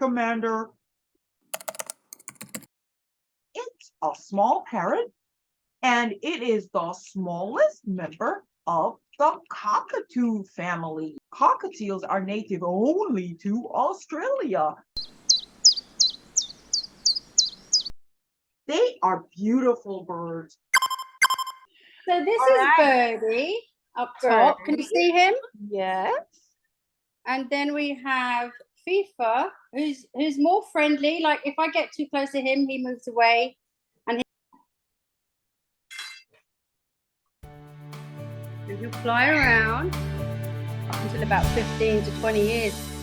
Commander. It's a small parrot, and it is the smallest member of the cockatoo family. Cockatiels are native only to Australia. They are beautiful birds. So this All is right. Birdie up top. Can you see him? Yes. And then we have FIFA, who's more friendly. Like if I get too close to him, he moves away. And he'll fly around up until about 15 to 20 years.